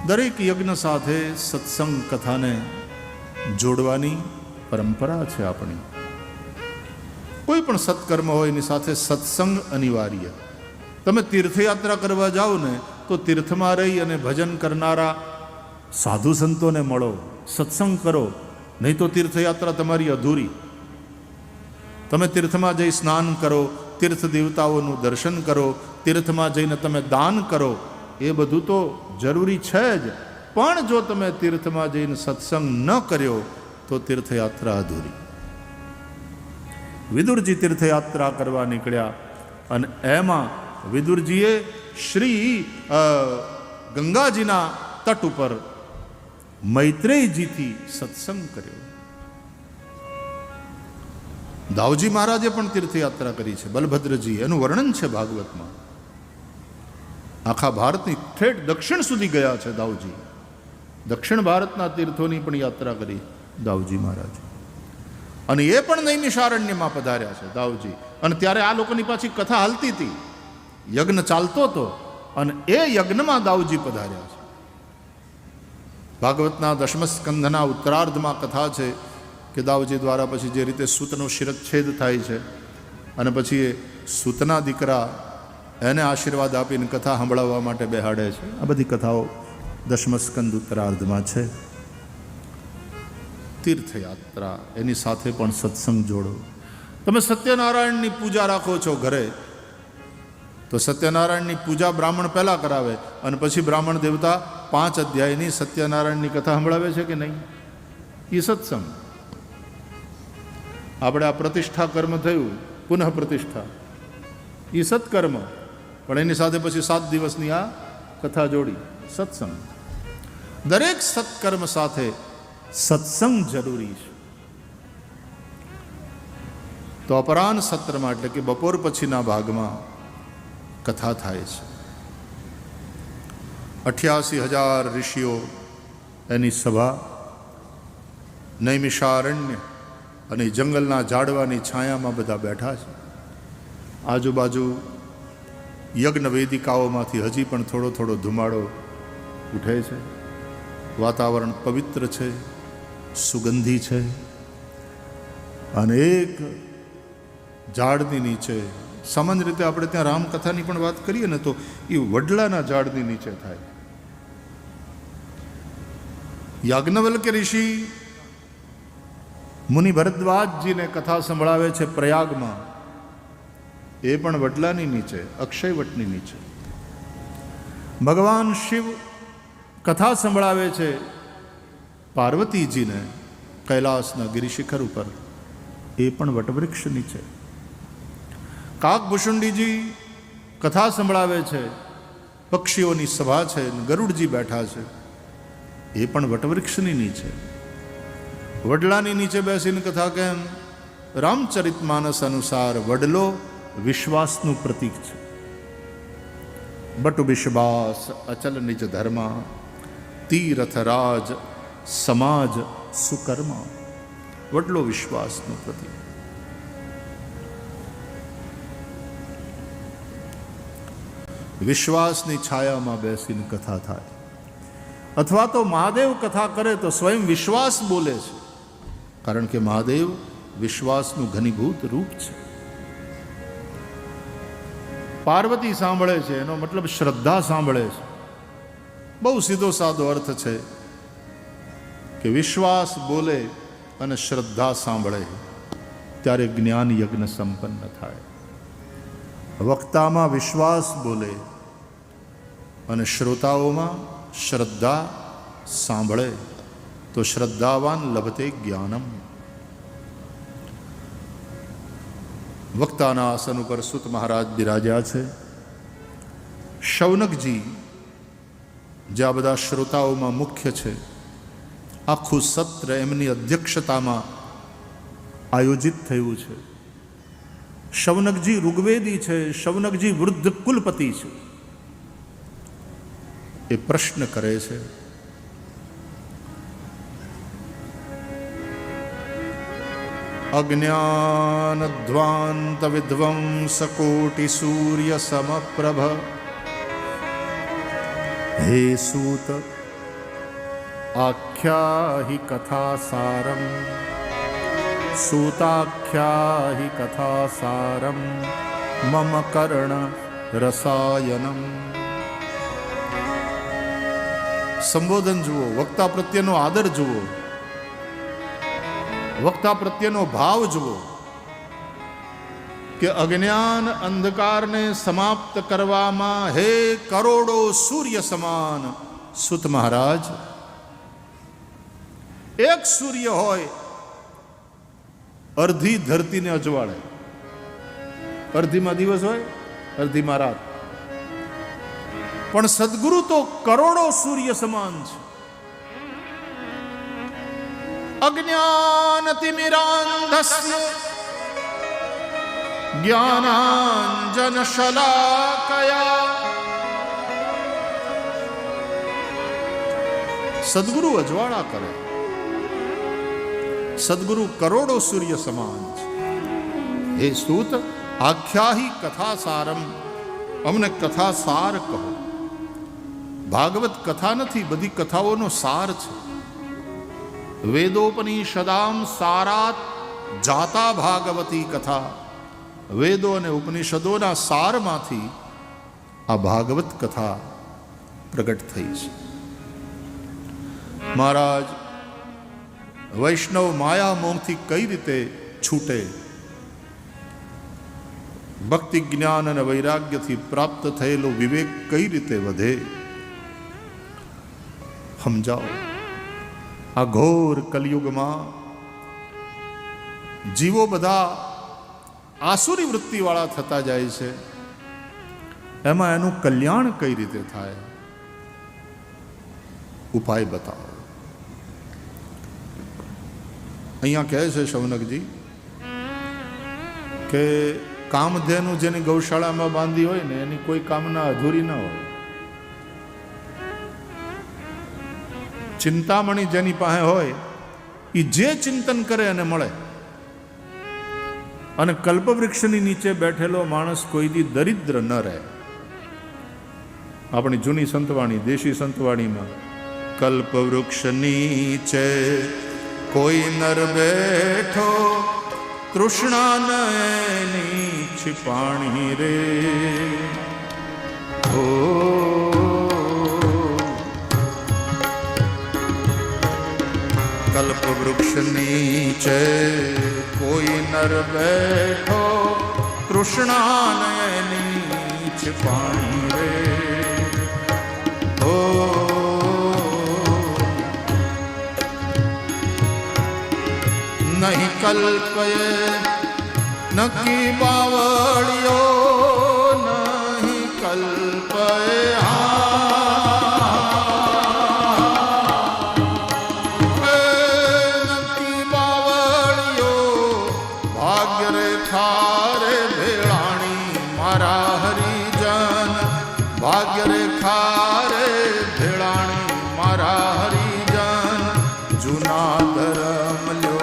દરેક યજ્ઞ સાથે સત્સંગ કથાને જોડવાની પરંપરા છે આપણી. કોઈ પણ સત્કર્મ હોય એની સાથે સત્સંગ અનિવાર્ય. તમે તીર્થયાત્રા કરવા જાઓ ને તો તીર્થમાં રહી અને ભજન કરનારા સાધુ સંતોને મળો, સત્સંગ કરો, નહીં તો તીર્થયાત્રા તમારી અધૂરી. તમે તીર્થમાં જઈ સ્નાન કરો, તીર્થ દેવતાઓનું દર્શન કરો, તીર્થમાં જઈને તમે દાન કરો, એ બધું તો જરૂરી છે જ, પણ જો તમે તીર્થમાં જઈને સત્સંગ ન કર્યો તો તીર્થયાત્રા અધૂરી. વિદુરજી તીર્થયાત્રા કરવા નીકળ્યા અને એમાં વિદુરજીએ શ્રી ગંગાજીના તટ ઉપર મૈત્રેયજીથી સત્સંગ કર્યો. દાઉજી મહારાજે પણ તીર્થયાત્રા કરી છે, બલભદ્રજી, એનું વર્ણન છે ભાગવતમાં. આખા ભારતની ઠેઠ દક્ષિણ સુધી ગયા છે દાઉજી. દક્ષિણ ભારતના તીર્થોની પણ યાત્રા કરી દાઉજી મહારાજ. અને એ પણ નૈમિષારણ્યમાં પધાર્યા છે દાઉજી. અને ત્યારે આ લોકોની પાછી કથા હાલતી હતી, યજ્ઞ ચાલતો હતો અને એ યજ્ઞમાં દાઉજી પધાર્યા છે. ભાગવતના દશમ સ્કંધના ઉત્તરાર્ધમાં કથા છે કે દાઉજી દ્વારા પછી જે રીતે સૂતનો શિરચ્છેદ થાય છે અને પછી એ સૂતના દીકરા એને આશીર્વાદ આપીને કથા સંભળાવવા માટે બેહાડે છે. આ બધી કથાઓ દશમ સ્કંદ ઉત્તરાર્ધમાં છે. તીર્થયાત્રા એની સાથે પણ સત્સંગ જોડો. તમે સત્યનારાયણની પૂજા રાખો છો ઘરે, તો સત્યનારાયણની પૂજા બ્રાહ્મણ પહેલાં કરાવે અને પછી બ્રાહ્મણ દેવતા 5 અધ્યાયની સત્યનારાયણની કથા સંભળાવે છે કે નહીં? એ સત્સંગ. આપણે આ પ્રતિષ્ઠા કર્મ થયું, પુનઃ પ્રતિષ્ઠા, એ સત્કર્મ, પણ એની સાથે પછી 7 દિવસની આ કથા જોડી, સત્સંગ. દરેક સત્કર્મ સાથે સત્સંગ જરૂરી છે. તો અપરાહ્ન સત્રમાં એટલે કે બપોર પછીના ભાગમાં કથા થાય છે. 88,000 ઋષિઓ એની સભા નૈમિષારણ્ય અને જંગલના ઝાડવાની છાયામાં બધા બેઠા છે. આજુબાજુ યજ્ઞ વેદિકાઓમાંથી હજી પણ થોડો થોડો ધુમાડો ઉઠે છે. વાતાવરણ પવિત્ર છે, સુગંધી છે. અને એક ઝાડની નીચે, સામાન્ય રીતે આપણે ત્યાં રામકથાની પણ વાત કરીએ ને તો એ વડલાના ઝાડની નીચે થાય. યાજ્ઞવલ્ક્ય ઋષિ મુનિ ભરદ્વાજજીને કથા સંભળાવે છે પ્રયાગમાં, એ પણ વડલાની નીચે, અક્ષયવટની નીચે. ભગવાન શિવ કથા સંભળાવે છે પાર્વતીજીને કૈલાસના ગિરિશિખર ઉપર, એ પણ વટવૃક્ષ નીચે. કાકભૂષુંડીજી કથા સંભળાવે છે, પક્ષીઓની સભા છે, ગરુડજી બેઠા છે, એ પણ વટવૃક્ષની નીચે. વડલાની નીચે બેસીને કથા કેમ? રામચરિતમાનસ અનુસાર વડલો વિશ્વાસનું પ્રતીક છે. બટુ વિશ્વાસ અચલ નિજ ધર્મા, તીરથ રાજ સમાજ સુકર્મા. વડલો વિશ્વાસનું પ્રતીક. વિશ્વાસની છાયામાં બેસીને કથા થાય. અથવા તો મહાદેવ કથા કરે તો સ્વયં વિશ્વાસ બોલે છે, કારણ કે મહાદેવ વિશ્વાસનું ઘનીભૂત રૂપ છે. પાર્વતી સાંભળે છે, એનો મતલબ શ્રદ્ધા સાંભળે છે. બહુ સીધો સાદો અર્થ છે કે વિશ્વાસ બોલે અને શ્રદ્ધા સાંભળે ત્યારે જ્ઞાન યજ્ઞ સંપન્ન થાય. વક્તામાં વિશ્વાસ બોલે અને શ્રોતાઓમાં શ્રદ્ધા સાંભળે તો શ્રદ્ધાવાન લભતે જ્ઞાનમ. વક્તાના આસન ઉપર સુત મહારાજ બિરાજ્યા છે. શૌનકજી જે આ બધા શ્રોતાઓમાં મુખ્ય છે, આખું સત્ર એમની અધ્યક્ષતામાં આયોજિત થયું છે. શૌનકજી ઋગ્વેદી છે, શૌનકજી વૃદ્ધ કુલપતિ છે. એ પ્રશ્ન કરે છે, અજ્ઞાનધ્વાંત વિધ્વંસ કોટિ સૂર્ય સમપ્રભ, હે સૂત આખ્યા હિ કથા સારમ સૂતાખ્યા હિ કથા સારમ મમ કર્ણ રસાયનમ. સંબોધન જુઓ, વક્તા પ્રત્યેનો આદર જુઓ, વક્તા પ્રત્યેનો ભાવ જુઓ કે અજ્ઞાન અંધકારને સમાપ્ત કરવામાં હે કરોડો સૂર્ય સમાન સુત મહારાજ, એક સૂર્ય હોય અડધી ધરતીને અજવાળે. અડધીમાં દિવસ હોય, અડધીમાં રાત. પણ સદગુરુ તો કરોડો સૂર્ય સમાન છે. અજ્ઞાન તિમિરાંધસ્ય જ્ઞાનાંજન શલાકયા. સદગુરુ અજવાળા કરે. સદગુરુ કરોડો સૂર્ય સમાન છે. હે સૂત, આખ્યાહી કથા સારમ, અમને કથા સાર કહો. ભાગવત કથા નથી, બધી કથાઓનો સાર છે. વેદોપનિષદામ સારાત જાતા ભાગવતી કથા. વેદો અને ઉપનિષદોના સારમાંથી આ ભાગવત કથા પ્રગટ થઈ છે. મહારાજ, વૈષ્ણવ માયા મોહથી કઈ રીતે છૂટે, ભક્તિ જ્ઞાન અને વૈરાગ્યથી પ્રાપ્ત થયેલો વિવેક કઈ રીતે વધે, સમજાવો. આ ઘોર કલિયુગમાં જીવો બધા આસુરી વૃત્તિવાળા થતા જાય છે. એમાં એનું કલ્યાણ કઈ રીતે થાય, ઉપાય બતાવો. અહીંયા કહે છે શૌનકજી કે કામધેનુ જેની ગૌશાળામાં બાંધી હોય ને એની કોઈ કામના અધૂરી ના હોય. ચિંતામણી જેની પાસે હોય એ જે ચિંતન કરે એને મળે. અને કલ્પવૃક્ષની નીચે બેઠેલો માણસ કોઈ દી દરિદ્ર ન રહે. આપણી જૂની સંતવાણી, દેશી સંતવાણીમાં કલ્પવૃક્ષ નીચે કોઈ નર બેઠો તૃષ્ણા નયની छिपाणी रे हो कल्प वृक्ष नीचे कोई नर बैठो तृष्णा नयनी छिपाणी रे हो नहीं कल्पये नकी बावड़ियो नहीं कल्पया नकी बावड़ियो भाग्य रेखा रे भेड़ाणी मारा हरिजन भाग्य रेखा रे भेड़ाणी मारा हरिजन जूना धर्म ल्यो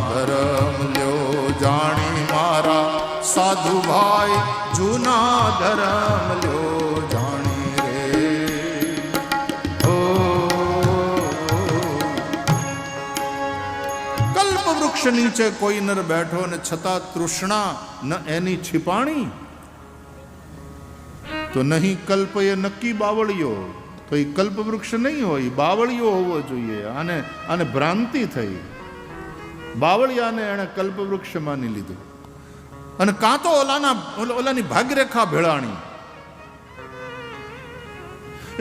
धर्म ल्यो जानी मारा साधु भाई जूना धर्म ल्यो जानी रे ओ कल्प वृक्ष नीचे कोई नर बैठो ने छता तृष्णा न एनी छिपाणी तो नहीं कल्प ये नक्की बावड़ियो तो ये कल्प वृक्ष नहीं हो बावड़ियो होवो જોઈએ આને ભ્રાંતિ થઈ બાવળિયાને એણે કલ્પવૃક્ષ માની લીધું અને કાં તો ઓલાની ભાગ્યરેખા ભેળાણી.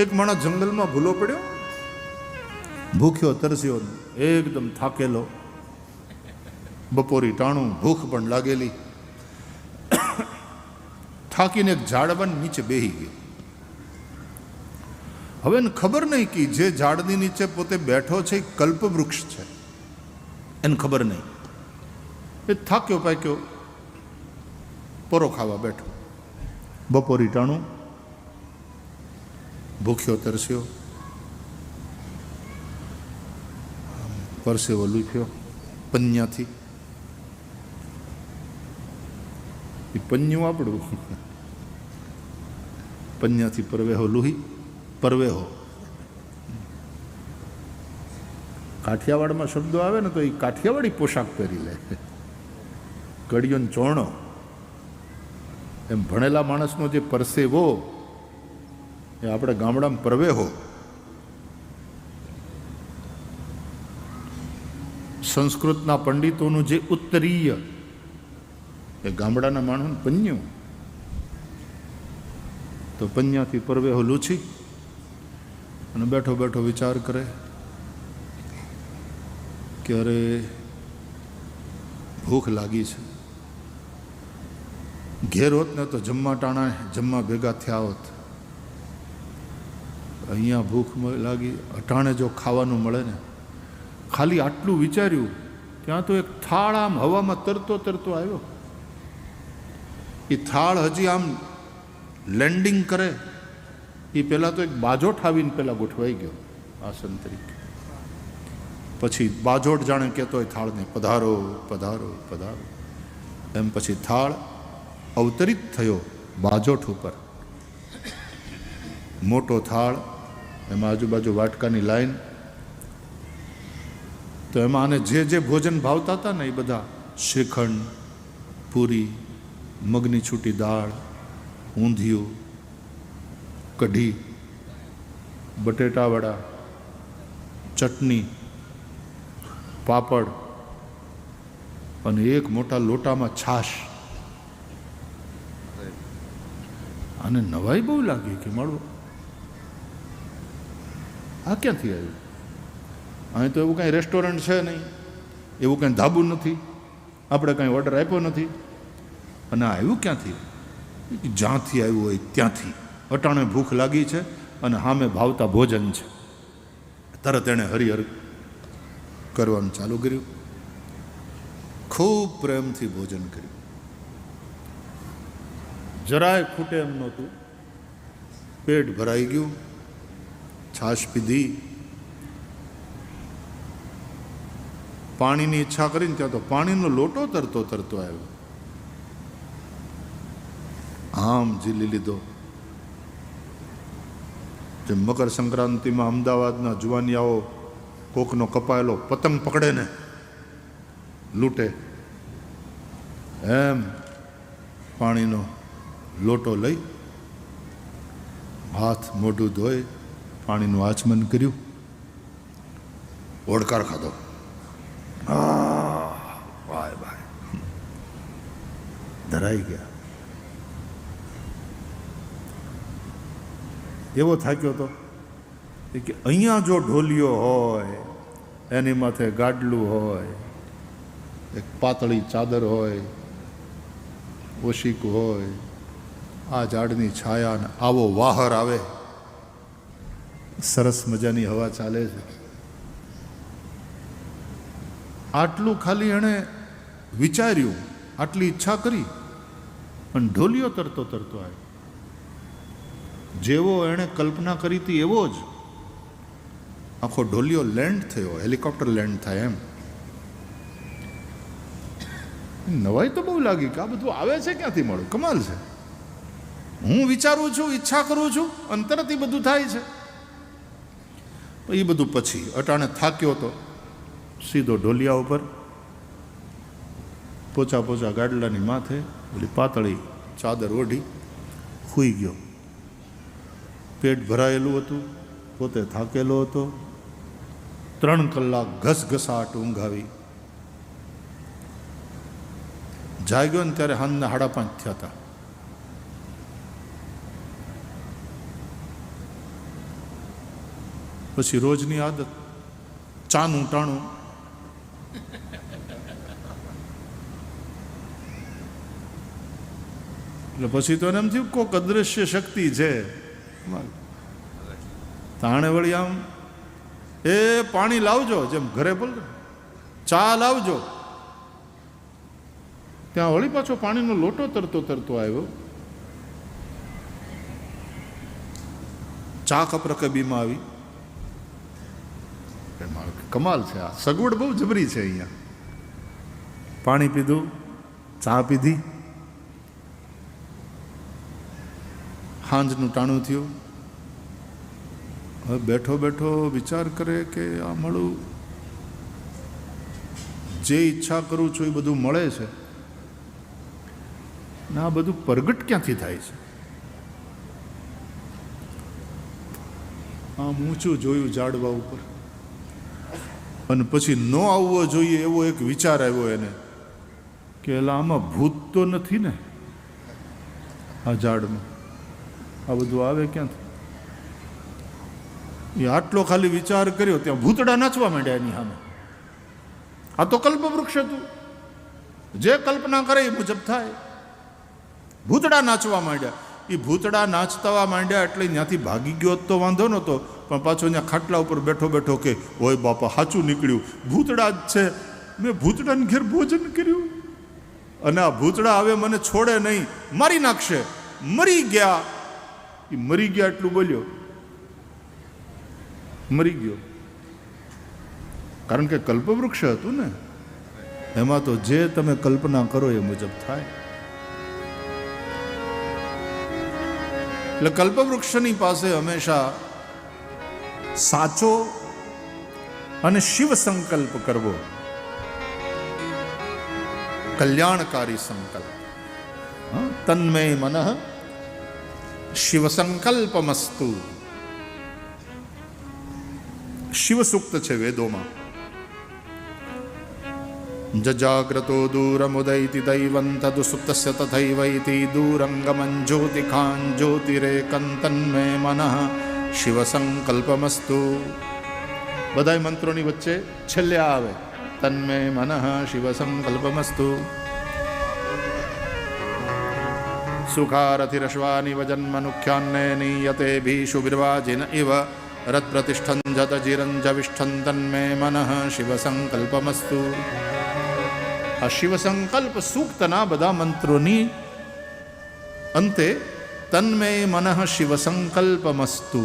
એક માણસ જંગલમાં ભૂલો પડ્યો, ભૂખ્યો તરસ્યો, એકદમ થાકેલો, બપોરી ટાણું, ભૂખ પણ લાગેલી, થાકીને એક ઝાડવાની નીચે બેહી ગઈ. હવે એને ખબર નહીં કે જે ઝાડની નીચે પોતે બેઠો છે એ કલ્પવૃક્ષ છે, એને ખબર નહીં. એ થાક્યો પાક્યો પોરો ખાવા બેઠો, બપોરી ટાણું, ભૂખ્યો તરસ્યો, પરસેવો લૂખ્યો પન્યાથી. એ પન્યું આપણું. પન્યાથી પરવેહો લુહી, પરવેહો કાઠિયાવાડમાં શબ્દો આવે ને તો એ કાઠિયાવાડી પોશાક પહેરી લે. કડિયો ને ચોણો, એમ ભણેલા માણસનો જે પરસેવો એ આપણે ગામડામાં પરવેહો. સંસ્કૃતના પંડિતોનું જે ઉત્તરીય એ ગામડાના માણસનું પન્યું. તો પન્યાથી પરવેહો લૂછી અને બેઠો બેઠો વિચાર કરે કે અરે ભૂખ લાગી છે. ઘેર હોત ને તો જમવા ટાણા જમવા ભેગા થયા હોત. અહીંયા ભૂખ લાગી, અટાણે જો ખાવાનું મળે ને. ખાલી આટલું વિચાર્યું ત્યાં તો એક થાળ આમ હવામાં તરતો તરતો આવ્યો. એ થાળ હજી આમ લેન્ડિંગ કરે એ પહેલાં તો એક બાજોઠ આવીને પહેલાં ગોઠવાઈ ગયો આસન તરીકે. પછી બાજોઠ જાણે કહેતો હોય થાળને, પધારો પધારો પધારો. એમ પછી થાળ અવતરિત થયો બાજોઠ ઉપર. મોટો થાળ, એમાં આજુબાજુ વાટકાની લાઈન. તો એમાં આને જે જે ભોજન ભાવતા હતા ને એ બધા શ્રીખંડ, પૂરી, મગની છૂટી દાળ, ઊંધિયું, કઢી, બટેટાવડા, ચટણી, પાપડ અને એક મોટા લોટામાં છાશ. આને નવાઈ બહુ લાગી કે મારું આ ક્યાંથી આવ્યું? અહીં તો એવું કાંઈ રેસ્ટોરન્ટ છે નહીં, એવું કાંઈ ધાબુ નથી, આપણે કાંઈ ઓર્ડર આપ્યો નથી. અને આ આવ્યું ક્યાંથી? જ્યાંથી આવ્યું હોય ત્યાંથી. અટાણે ભૂખ લાગી છે અને સામે ભાવતા ભોજન છે. તરત એણે હરિહર કરવાનું ચાલુ કર્યું. ખૂબ પ્રેમથી ભોજન કર્યું. જરાય ખૂટે એમ નહોતું. પેટ ભરાઈ ગયું. છાશ પીધી. પાણીની ઈચ્છા કરીને ત્યાં તો પાણીનો લોટો તરતો તરતો આવ્યો. આમ ઝીલી લીધો. જે મકર સંક્રાંતિમાં અમદાવાદના જુવાનિયાઓ કોકનો કપાયેલો પતંગ પકડે ને લૂંટે, એમ પાણીનો લોટો લઈ હાથ મોઢું ધોઈ પાણીનું આચમન કર્યું. ઓડકાર ખાધો. ભાઈ ભાઈ ધરાઈ ગયા. એવો થાક્યો હતો કે અહીંયા જો ઢોલિયો હોય, એની માથે ગાડલું હોય, એક પાતળી ચાદર હોય, ઓશિક હોય, આ ઝાડની છાયા ને આવો વાહર આવે, સરસ મજાની હવા ચાલે છે. આટલું ખાલી એણે વિચાર્યું, આટલી ઈચ્છા કરી, પણ ઢોલિયો તરતો તરતો આવ્યો. જેવો એણે કલ્પના કરી હતી એવો જ આખો ઢોલિયો લેન્ડ થયો. હેલિકોપ્ટર લેન્ડ થાય એમ. નવાઈ તો બહુ લાગી કે આ બધું આવે છે ક્યાંથી મળ્યું? કમાલ છે. હું વિચારું છું, ઈચ્છા કરું છું, અને તરત એ બધું થાય છે. એ બધું પછી અટાણે થાક્યો તો સીધો ઢોલિયા ઉપર, પોચા પોચા ગાડલાની માથે ઓલી પાતળી ચાદર ઓઢી સૂઈ ગયો. પેટ ભરાયેલું હતું, પોતે થાકેલો હતો. 3 કલાક ઘસઘસાટ ઊંઘ આવી. જાગ્યો ને ત્યારે હાંજના 5:30 થયા હતા. પછી રોજની આદત, ચાનું ટાણું. એટલે પછી તો એમ થયું કોઈક અદૃશ્ય શક્તિ છે. તાણે વળી આમ એ પાણી લાવજો, જેમ ઘરે બોલ, ચા લાવજો. ત્યાં વળી પાછો પાણીનો લોટો તરતો તરતો આવ્યો. ચા કપ રકબીમાં આવી. કમાલ છે, આ સગવડ બહુ જબરી છે અહીંયા. પાણી પીધું, ચા પીધી, સાંજનું ટાણું થયું. હવે બેઠો બેઠો વિચાર કરે કે આ મળું, જે ઈચ્છા કરું છું એ બધું મળે છે ને આ બધું પ્રગટ ક્યાંથી થાય છે? આમ ઊંચું જોયું ઝાડવા ઉપર, અને પછી ન આવવો જોઈએ એવો એક વિચાર આવ્યો એને કે એલા આમાં ભૂત તો નથી ને? આ ઝાડમાં આ બધું આવે ક્યાંથી? એ આટલો ખાલી વિચાર કર્યો ત્યાં ભૂતડા નાચવા માંડ્યા એની સામે. આ તો કલ્પવૃક્ષ હતું, જે કલ્પના કરે એ મુજબ થાય. ભૂતડા નાચવા માંડ્યા. એ ભૂતડા નાચતા માંડ્યા એટલે ત્યાંથી ભાગી ગયો તો વાંધો નહોતો, પણ પાછો ત્યાં ખાટલા ઉપર બેઠો બેઠો કે ઓય બાપા સાચું નીકળ્યું, ભૂતડા જ છે. મેં ભૂતડાને ઘેર ભોજન કર્યું અને આ ભૂતડા હવે મને છોડે નહીં, મારી નાખશે. મરી ગયા. એ મરી ગયા એટલું બોલ્યો, મરી ગયો. કારણ કે કલ્પવૃક્ષ હતું ને, એમાં તો જે તમે કલ્પના કરો એ મુજબ થાય. એટલે કલ્પવૃક્ષની પાસે હંમેશા સાચો અને શિવ સંકલ્પ કરવો, કલ્યાણકારી સંકલ્પ. તન્મય મનઃ શિવ સંકલ્પમસ્તુ. શિવ સૂક્ત છે વેદોમાં. જજાગ્રતો દૂરમુદૈતિ દૈવં તદુ સુપ્તસ્ય તથૈવૈતિ દૂરંગમં જ્યોતિખાન જ્યોતિરેકં તન્મે મનઃ શિવ સંકલ્પમસ્તુ. બધાય મંત્રોની વચ્ચે છેલ્લે આવે તન્મે મનઃ શિવ સંકલ્પમસ્તુ. સુખારથિરશ્વાનિવ જન્મનુખ્યાન્ને નીયતે ભીષુબિર્વાજિન ઇવ રત્પ્રતિષ્ઠં જતજિરંજવિષ્ઠં તન્મે મનઃ શિવ સંકલ્પમસ્તુ. આ શિવ સંકલ્પ સૂક્તના બધા મંત્રોની અંતે તન્મે મનઃ શિવ સંકલ્પમસ્તુ.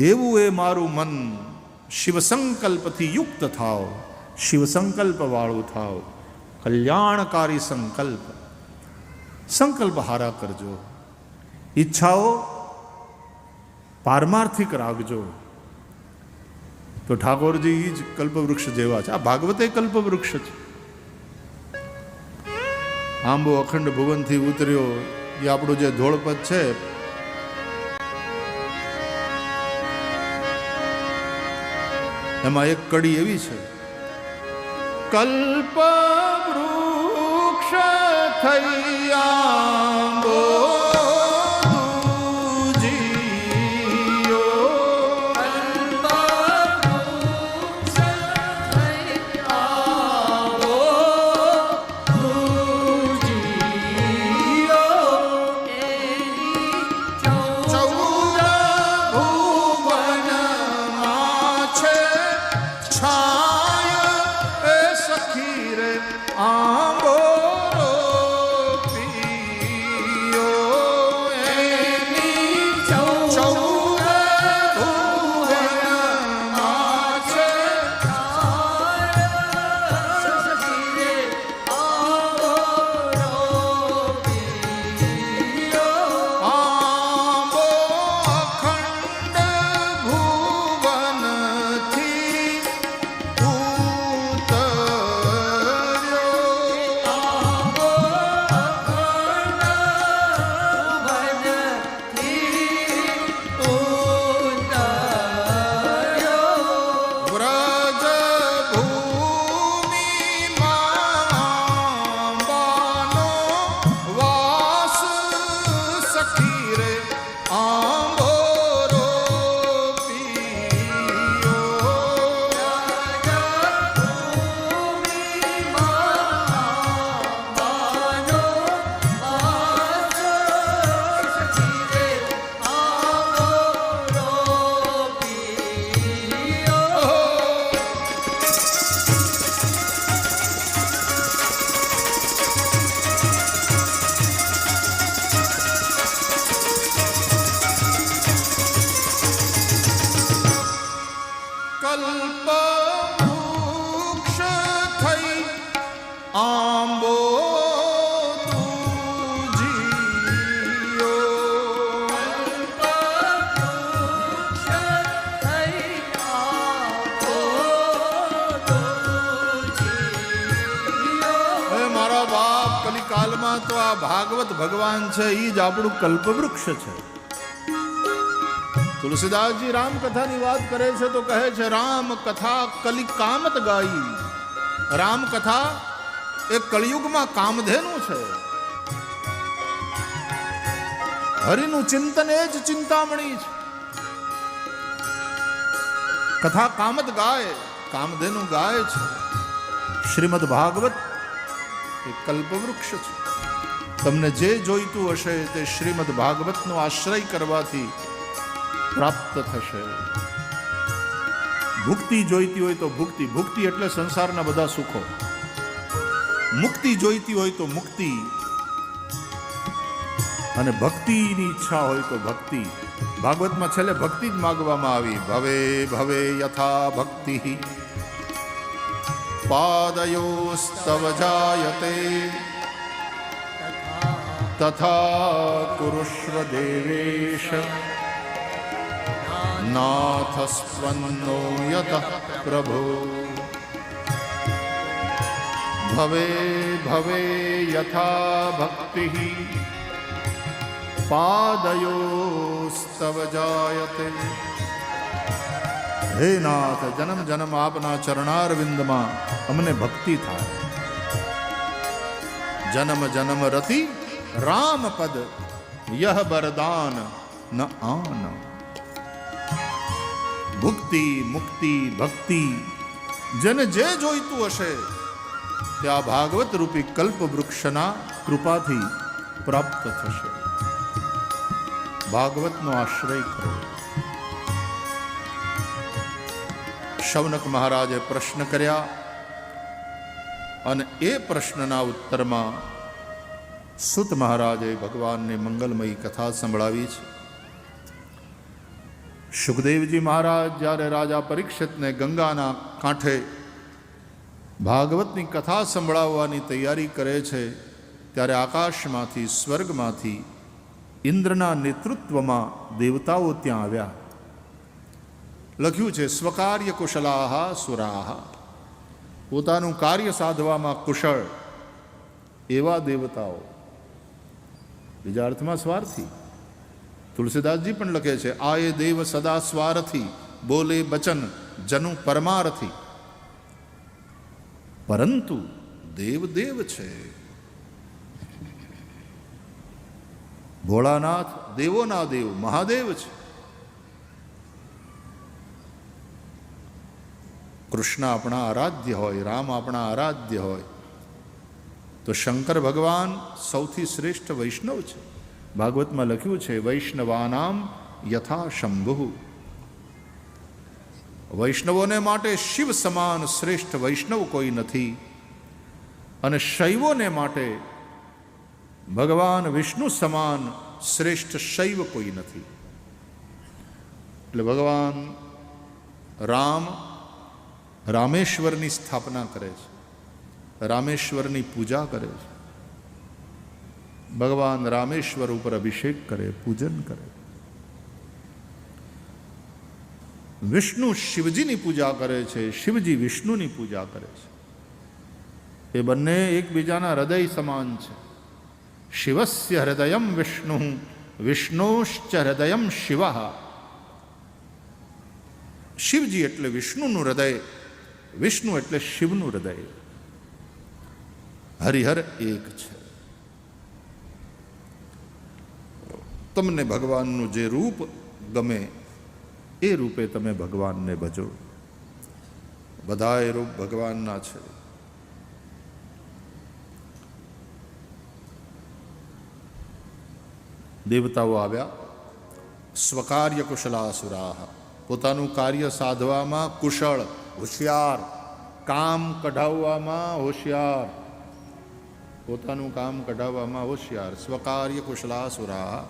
એવું એ મારું મન શિવ સંકલ્પથી યુક્ત થાવ, શિવ સંકલ્પ વાળું થાવ. કલ્યાણકારી સંકલ્પ. સંકલ્પ હારા કરજો, ઈચ્છાઓ પારમાર્થિક રાખજો. તો ઠાકોરજી જ કલ્પવૃક્ષ જેવા છે. આ ભાગવતે કલ્પવૃક્ષ છે. આંબો અખંડ ભુવનથી ઉતર્યો એ આપણું જે ધોળપદ છે, એમાં એક કડી એવી છે, કલ્પવૃક્ષ થઈ આંબો આંબો તુજીયો તો આ ભાગવત ભગવાન છે એ જ આપણું કલ્પવૃક્ષ છે. તુલસીદાસજી રામકથાની વાત કરે છે તો કહે છે રામ કથા કલિ કામત ગાઈ. રામ કથા એ કળિયુગમાં કામધેનું છે. હરિનું ચિંતન એ જ ચિંતામણી છે. કથા કામત ગાય, કામધેનું ગાય છે. શ્રીમદ ભાગવત એ કલ્પવૃક્ષ છે. તમને જે જોઈતું હશે તે શ્રીમદ ભાગવતનો આશ્રય કરવાથી પ્રાપ્ત થશે. ભુક્તિ જોઈતી હોય તો ભુક્તિ, ભુક્તિ એટલે સંસારના બધા સુખો. મુક્તિ જોઈતી હોય તો મુક્તિ, અને ભક્તિની ઈચ્છા હોય તો ભક્તિ. ભાગવતમાં છેલ્લે ભક્તિ જ માગવામાં આવી. ભવે ભવે યથા ભક્તિ પાદયોસ્તવ જાયતે તથા કુરુષ્વ દેવેશ નાથ સ્વન્નો યતઃ પ્રભો. ભવે ભવે યથા ભક્તિ પાદયોસ્તવ જાયતે. હે નાથ, જન્મ જન્મ આપના ચરણારવિંદમાં અમને ભક્તિ થાય. જન્મ જન્મ રતિ રામ પદ યહ બરદાન ન આન. ભુક્તિ મુક્તિ ભક્તિ જેને જે જોઈતું હશે તે આ ભાગવત રૂપી કલ્પ વૃક્ષના કૃપાથી પ્રાપ્ત થશે. ભાગવતનો આશ્રય કરો. શૌનક મહારાજે પ્રશ્ન કર્યા અને એ પ્રશ્નના ઉત્તરમાં સુત મહારાજે ભગવાનને મંગલમયી કથા સંભળાવી છે. સુખદેવજી મહારાજ જ્યારે રાજા પરીક્ષિતને ગંગાના કાંઠે ભાગવતની કથા સંભળાવવાની તૈયારી કરે છે ત્યારે આકાશમાંથી, સ્વર્ગમાંથી ઇન્દ્રના નેતૃત્વમાં દેવતાઓ ત્યાં આવ્યા. લખ્યું છે સ્વકાર્ય કુશલાહ સુરાહ. પોતાનું કાર્ય સાધવામાં કુશળ એવા દેવતાઓ, બીજા અર્થમાં સ્વાર્થી. તુલસીદાસજી પણ લખે છે આ એ દેવ સદા સ્વાર્થી, બોલે બચન જનુ પરમાર્થી. પરંતુ દેવ દેવ છે. ભોળાનાથ દેવોના દેવ મહાદેવ છે. કૃષ્ણ આપણા આરાધ્ય હોય, રામ આપણા આરાધ્ય હોય, તો શંકર ભગવાન સૌથી શ્રેષ્ઠ વૈષ્ણવ છે. ભાગવતમાં લખ્યું છે વૈષ્ણવાનામ યથા શંભુ. વૈષ્ણવોને માટે શિવ સમાન શ્રેષ્ઠ વૈષ્ણવ કોઈ નથી, અને શૈવોને માટે ભગવાન વિષ્ણુ સમાન શ્રેષ્ઠ શૈવ કોઈ નથી. એટલે ભગવાન રામ રામેશ્વરની સ્થાપના કરે છે, રામેશ્વરની પૂજા કરે છે. ભગવાન રામેશ્વર ઉપર અભિષેક કરે, પૂજન કરે. વિષ્ણુ શિવજીની પૂજા કરે છે, શિવજી વિષ્ણુની પૂજા કરે છે. એ બંને એકબીજાના હૃદય સમાન છે. શિવસ્ય હૃદયમ વિષ્ણુ, વિષ્ણુશ્ચ હૃદયમ શિવ. શિવજી એટલે વિષ્ણુનું હૃદય, વિષ્ણુ એટલે શિવનું હૃદય. હરિહર એક છે. તમને ભગવાનનું જે રૂપ ગમે એ રૂપે તમે ભગવાનને ભજો. બધાય રૂપ ભગવાનના છે. દેવતાઓ આવ્યા. સ્વકાર્ય કુશલાસુરાહ. પોતાનું કાર્ય સાધવામાં કુશળ, હોશિયાર, કામ કઢાવવામાં હોશિયાર, પોતાનું કામ કઢાવવામાં હોશિયાર. સ્વકાર્ય કુશલાસુરાહ.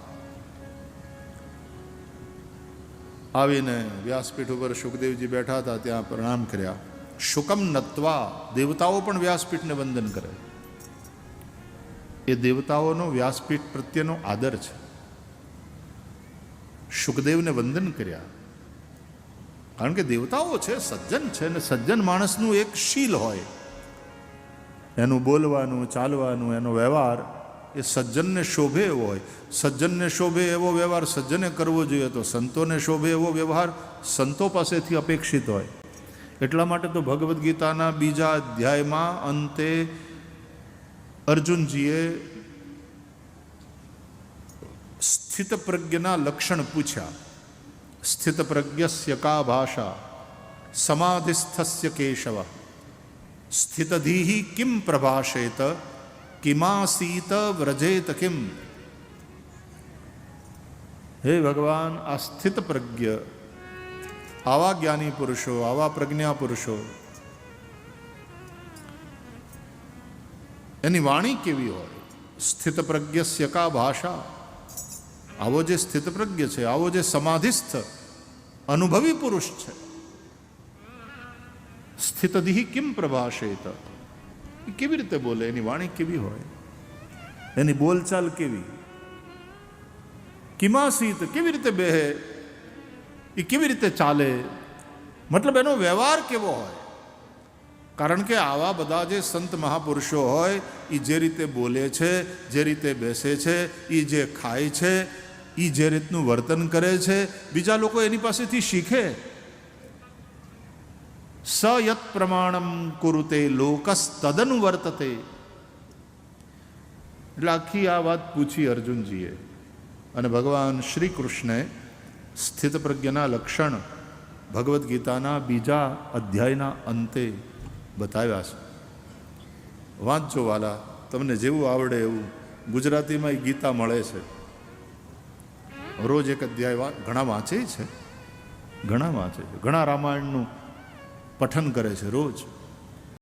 આવીને વ્યાસપીઠ ઉપર સુખદેવજી બેઠા હતા, ત્યાં પ્રણામ કર્યા. શુકમ નત્વા. દેવતાઓ પણ વ્યાસપીઠને વંદન કરે. એ દેવતાઓનો વ્યાસપીઠ પ્રત્યેનો આદર છે. સુખદેવને વંદન કર્યા, કારણ કે દેવતાઓ છે, સજ્જન છે, અને સજ્જન માણસનું એક શીલ હોય, એનું બોલવાનું, ચાલવાનું, એનો વ્યવહાર એ સજ્જનને શોભે એવો હોય. સજ્જનને શોભે એવો વ્યવહાર સજ્જને કરવો જોઈએ, તો સંતોને શોભે એવો વ્યવહાર સંતો પાસેથી અપેક્ષિત હોય. એટલા માટે તો ભગવદ્ ગીતાના બીજા અધ્યાયમાં અંતે અર્જુનજીએ સ્થિતપ્રજ્ઞના લક્ષણ પૂછ્યા. સ્થિતપ્રજ્ઞસ્ય કા ભાષા સમાધિસ્થસ્ય કેશવ સ્થિતધીઃ કિમ પ્રભાષેત કિમાસીત વ્રજેત કિમ. હે ભગવાન, આ સ્થિત પ્રજ્ઞ, આવા જ્ઞાની પુરુષો, આવા પ્રજ્ઞા પુરુષો, એની વાણી કેવી હોય? સ્થિત પ્રજ્ઞસ્ય કા ભાષા. આવો જે સ્થિત પ્રજ્ઞ છે, આવો જે સમાધિસ્થ અનુભવી પુરુષ છે, સ્થિતધિ કિમ પ્રભાષેત, એ કેવી રીતે બોલે? એની વાણી કેવી હોય? એની બોલચાલ કેવી? કિમાસીત, કેવી રીતે બેહે? એ કેવી રીતે ચાલે? મતલબ એનો વ્યવહાર કેવો હોય? કારણ કે આવા બધા જે સંત મહાપુરુષો હોય, એ જે રીતે બોલે છે, જે રીતે બેસે છે, એ જે ખાય છે, એ જે રીતનું વર્તન કરે છે, બીજા લોકો એની પાસેથી શીખે. સ યત પ્રમાણમ કુરુતે લોકસ તદનુ વર્તતે. એટલે આખી આ વાત પૂછી અર્જુનજીએ, અને ભગવાન શ્રી કૃષ્ણે સ્થિત પ્રજ્ઞના લક્ષણ ભગવદ્ ગીતાના બીજા અધ્યાયના અંતે બતાવ્યા છે. વાંચજો વાલા, તમને જેવું આવડે એવું. ગુજરાતીમાં એ ગીતા મળે છે. રોજ એક અધ્યાય ઘણા વાંચે છે, ઘણા રામાયણનું પઠન કરે છે રોજ.